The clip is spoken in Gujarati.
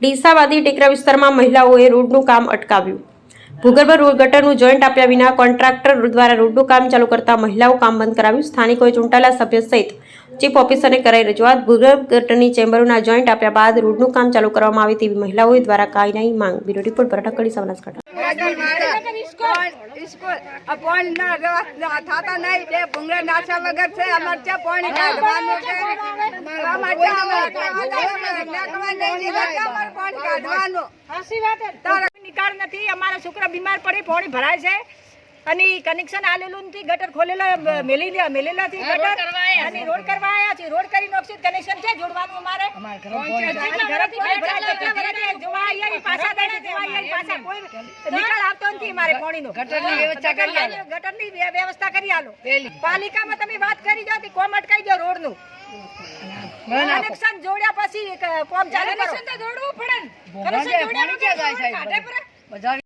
ડીસાવાદી ટેકરા વિસ્તારમાં મહિલાઓએ રોડનું કામ અટકાવ્યું। ભૂગર્ભ રોડ ગટરનું જોઈન્ટ આપ્યા વિના કોન્ટ્રાક્ટર દ્વારા રોડનું કામ ચાલુ કરતા મહિલાઓ કામ બંધ કરાવ્યું। સ્થાનિકોએ ચૂંટાયેલા સભ્ય સહિત ચીફ ઓફિસરને કરાઈ રજૂઆત। ભૂગર્ભ ગટરની ચેમ્બરોના જોઈન્ટ આપ્યા બાદ રોડનું કામ ચાલુ કરવામાં આવે તેવી મહિલાઓ દ્વારા કાયદાની માંગ। બ્યુરો રિપોર્ટ ભરતકડી બનાસકાંઠા। निकाल नहीं अमारा छोकरा बीमार पड़े पानी भराय है અને કનેક્શન આલેલું નથી ગટર ખોલેલો મેલેલા થી ગટર અને રોડ કરવાયા છે રોડ કરી નોક્ષિત કનેક્શન છે જોડવાનું અમારે જોવાયા પાછા દેને જોવાયા પાછા કોઈ નિકાલ આવતો નથી અમારે પાણીનો ગટરની વ્યવસ્થા કરી આલો ગટરની વ્યવસ્થા કરી આલો પાલિકામાં તમે વાત કરી દો કે કોમ અટકાઈ દો રોડનું કનેક્શન જોડ્યા પછી કોમ ચાલુ કરો કનેક્શન તો જોડવું પડે કનેક્શન જોડ્યા પછી કાઢે પડે